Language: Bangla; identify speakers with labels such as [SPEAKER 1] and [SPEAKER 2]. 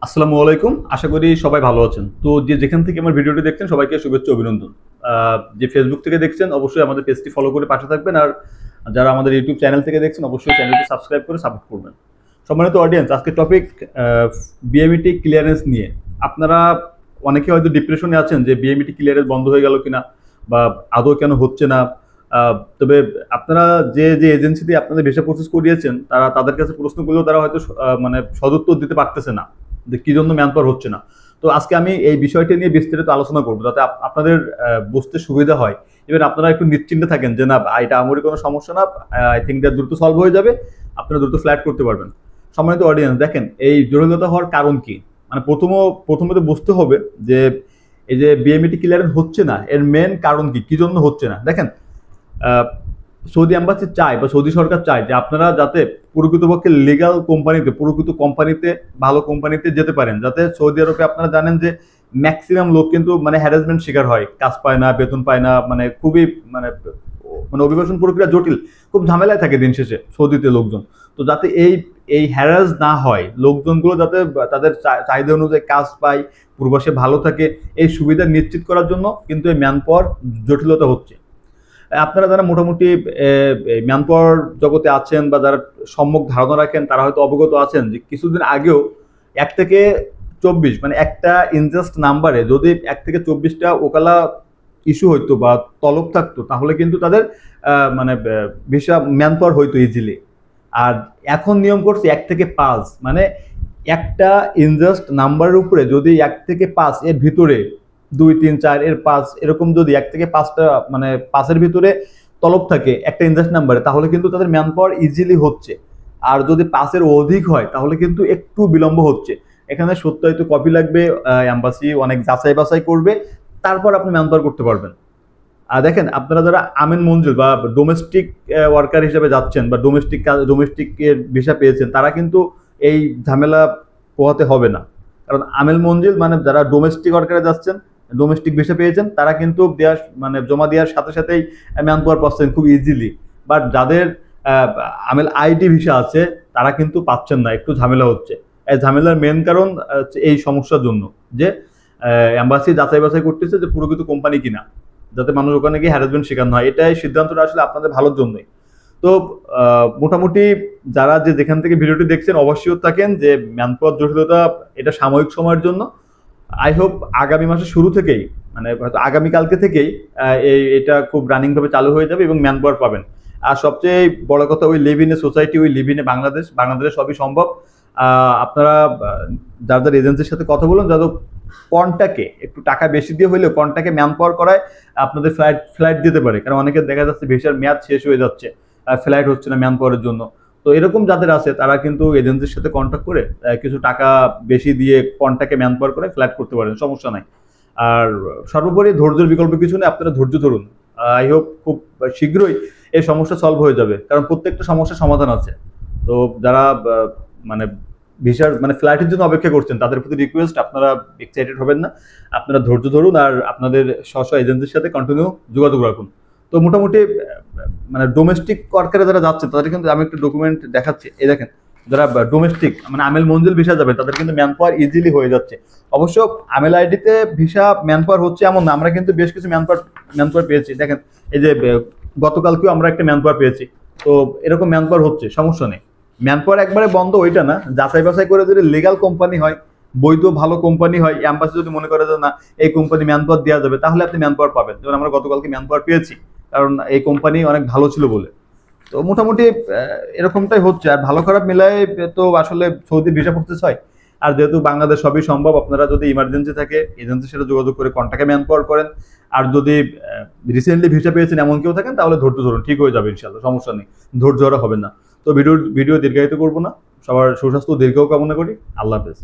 [SPEAKER 1] আসসালামু আলাইকুম। আশা করি সবাই ভালো আছেন। তো যেখান থেকে আমার ভিডিওটি দেখছেন সবাইকে শুভেচ্ছা অভিনন্দন। যে ফেসবুক থেকে দেখছেন অবশ্যই আমাদের পেজটি ফলো করে পাশে থাকবেন। আর যারা আমাদের ইউটিউব চ্যানেল থেকে দেখছেন অবশ্যই চ্যানেলটি সাবস্ক্রাইব করে সাপোর্ট করবেন। সম্মানিত অডিয়েন্স, আজকের টপিক বিএমইটি ক্লিয়ারেন্স নিয়ে। আপনারা অনেকে হয়তো ডিপ্রেশনে আছেন যে বিএমইটি ক্লিয়ারেন্স বন্ধ হয়ে গেল কিনা বা আদৌ কেন হচ্ছে না। তবে আপনারা যে এজেন্সি দিয়ে আপনাদের ভিসা প্রসেস করিয়েছেন তাদের কাছে প্রশ্ন করলেও তারা হয়তো মানে সদুত্তর দিতে পারতেছে না যে কি জন্য ম্যান পাওয়ার হচ্ছে না। তো আজকে আমি এই বিষয়টি নিয়ে বিস্তারিত আলোচনা করবো যাতে আপনাদের বুঝতে সুবিধা হয়। এবার আপনারা একটু নিশ্চিন্তে থাকেন যে না এটা আমারই কোনো সমস্যা না, আই থিঙ্ক দ্যাট দ্রুত সলভ হয়ে যাবে, আপনারা দ্রুত ফ্ল্যাট করতে পারবেন। সম্মানিত অডিয়েন্স, দেখেন এই জটিলতা হওয়ার কারণ কি। মানে প্রথমে তো বুঝতে হবে যে এই যে বিএমইটি ক্লিয়ারেন্স হচ্ছে না এর মেন কারণ কি জন্য হচ্ছে না। দেখেন, সৌদি অ্যাম্বাসি চায় বা সৌদি সরকার চায় যে আপনারা যাতে প্রকৃতপক্ষে লিগাল কোম্পানিতে প্রকৃত কোম্পানিতে ভালো কোম্পানিতে যেতে পারেন। যাতে সৌদি আরবে আপনারা জানেন যে ম্যাক্সিমাম লোক কিন্তু মানে হ্যারাসমেন্ট শিকার হয়, কাজ পায় না, বেতন পায় না, মানে খুবই মানে মানে অভিবাসন প্রক্রিয়া জটিল, খুব ঝামেলায় থাকে দিন শেষে সৌদিতে লোকজন। তো যাতে এই হ্যারাস না হয়, লোকজনগুলো যাতে তাদের চাহিদা অনুযায়ী কাজ পায়, পূর্বাসে ভালো থাকে, এই সুবিধা নিশ্চিত করার জন্য কিন্তু এই ম্যান পাওয়ার জটিলতা হচ্ছে। আপনারা যারা মোটামুটি ম্যান পাওয়ার জগতে আছেন বা যারা সম্যক ধারণা রাখেন তারা হয়তো অবগত আছেন যে কিছুদিন আগেও 1 থেকে 24 মানে একটা ইনজাস্ট নাম্বারে যদি 1 থেকে 24টা ওকালা ইস্যু হইতো বা তলব থাকতো তাহলে কিন্তু তাদের মানে ভিসা ম্যান পাওয়ার হইতো ইজিলি। আর এখন নিয়ম করছে 1 থেকে 5, মানে একটা ইনজাস্ট নাম্বারের উপরে যদি 1 থেকে 5 এর ভিতরে 2, 3, 4 এর 5 এরকম যদি 1 থেকে 5টা মানে 5-এর ভিতরে তলব থাকে একটা ইনজাস্ট নাম্বারে তাহলে কিন্তু তাদের ম্যান পাওয়ার ইজিলি হচ্ছে। আর যদি 5-এর অধিক হয় তাহলে কিন্তু একটু বিলম্ব হচ্ছে। এখানে সত্যায়িত কপি লাগবে, এম্বাসি অনেক যাচাই বাছাই করবে, তারপর আপনি ম্যান পাওয়ার করতে পারবেন। আর দেখেন, আপনারা যারা আমিন মঞ্জুর বা ডোমেস্টিক ওয়ার্কার হিসেবে যাচ্ছেন বা ডোমেস্টিক এর ভিসা পেয়েছেন তারা কিন্তু এই ঝামেলা পোহাতে হবে না। কারণ আমিল মঞ্জিল মানে যারা ডোমেস্টিক ওয়ার্কারে যাচ্ছেন, ডোমেস্টিক ভিসা পেয়েছেন তারা কিন্তু মানে জমা দেওয়ার সাথে সাথেই ম্যান পাওয়ার পাচ্ছেন খুব ইজিলি। বাট যাদের আমিল আইডি ভিসা আছে তারা কিন্তু পাচ্ছেন না, একটু ঝামেলা হচ্ছে। এই ঝামেলার মেন কারণ এই সমস্যার জন্য যে এম্বাসি যাচাই বাছাই করতেছে যে প্রকৃত কোম্পানি কিনা, যাতে মানুষ ওখানে গিয়ে হ্যারাসমেন্ট শেখানো হয়। এটাই সিদ্ধান্তটা আসলে আপনাদের ভালোর জন্যই। তো মোটামুটি যারা যেখান থেকে ভিডিওটি দেখছেন অবশ্যই থাকেন যে ম্যান পাওয়ার জটিলতা এটা সাময়িক সময়ের জন্য। আই হোপ আগামী মাসের শুরু থেকেই মানে হয়তো আগামীকালকে থেকেই এটা খুব রানিং ভাবে চালু হয়ে যাবে এবং ম্যান পাওয়ার পাবেন। আর সবচেয়ে বড় কথা ওই লিভ ইনে সোসাইটি, ওই লিভ ইনে বাংলাদেশে সবই সম্ভব। আপনারা যাদের এজেন্সির সাথে কথা বলুন, যাদের কন্টাকে একটু টাকা বেশি দিয়ে হইলেও কন্টাকে ম্যান পাওয়ার করায় আপনাদের ফ্লাইট দিতে পারে। কারণ অনেকে দেখা যাচ্ছে ভিসার মেয়াদ শেষ হয়ে যাচ্ছে, ফ্লাইট হচ্ছে না ম্যান পাওয়ারের জন্য। তো এরকম যাদের আছে তারা কিন্তু এজেন্সির সাথে কন্ট্যাক্ট করে কিছু টাকা বেশি দিয়ে কন্টাকে ম্যান পাওয়ার করে ফ্লাইট করতে পারেন, সমস্যা নাই। আর সর্বোপরি ধৈর্যের বিকল্প কিছু নেই, আপনারা ধৈর্য ধরুন। আই হোপ খুব শীঘ্রই এই সমস্যা সলভ হয়ে যাবে, কারণ প্রত্যেকটা সমস্যার সমাধান আছে। তো যারা মানে ভিসার মানে ফ্লাইটের জন্য অপেক্ষা করছেন তাদের প্রতি রিকোয়েস্ট, আপনারা এক্সাইটেড হবেন না, আপনারা ধৈর্য ধরুন আর আপনাদের স্ব এজেন্সির সাথে কন্টিনিউ যোগাযোগ রাখুন। তো মোটামুটি মানে ডোমেস্টিক ওয়ার্কারে যারা যাচ্ছে তাদের কিন্তু আমি একটা ডকুমেন্ট দেখাচ্ছি, এই দেখেন যারা ডোমেস্টিক মানে আমেল মঞ্জিল ভিসা যাবে তাদের কিন্তু ম্যান পাওয়ার ইজিলি হয়ে যাচ্ছে। অবশ্য আমেল আইডিতে ভিসা ম্যান পাওয়ার হচ্ছে এমন না, আমরা কিন্তু বেশ কিছু ম্যান পাওয়ার পেয়েছি। দেখেন এই যে গতকালকেও আমরা একটা ম্যান পাওয়ার পেয়েছি। তো এরকম ম্যান পাওয়ার হচ্ছে, সমস্যা নেই। ম্যান পাওয়ার একবারে বন্ধ ওইটা না, যাচাই বাছাই করে যদি লিগাল কোম্পানি হয়, বৈধ ভালো কোম্পানি হয়, এম্বাসি যদি মনে করে যে না এই কোম্পানি ম্যান পাওয়ার দেওয়া যাবে তাহলে আপনি ম্যান পাওয়ার পাবেন। যেমন আমরা গতকালকে ম্যান পাওয়ার পেয়েছি, কারণ এই কোম্পানি অনেক ভালো ছিল বলে। তো মোটামুটি এরকমটাই হচ্ছে। আর ভালো খারাপ মিলায় তো আসলে সৌদি ভিসা প্রসেস হয়। আর যেহেতু বাংলাদেশ সবই সম্ভব, আপনারা যদি ইমার্জেন্সি থাকে এজেন্সির সাথে যোগাযোগ করে কন্টাক্টে ম্যান পাওয়ার করেন। আর যদি রিসেন্টলি ভিসা পেয়েছেন এমন কেউ থাকেন তাহলে ধৈর্য ধরুন, ঠিক হয়ে যাবে ইনশাল্লাহ, সমস্যা নেই, ধৈর্য ধরা হবে না। তো ভিডিও দীর্ঘায়িত করবো না, সবার সুস্বাস্থ্য দীর্ঘ কামনা করি। আল্লাহ হাফেজ।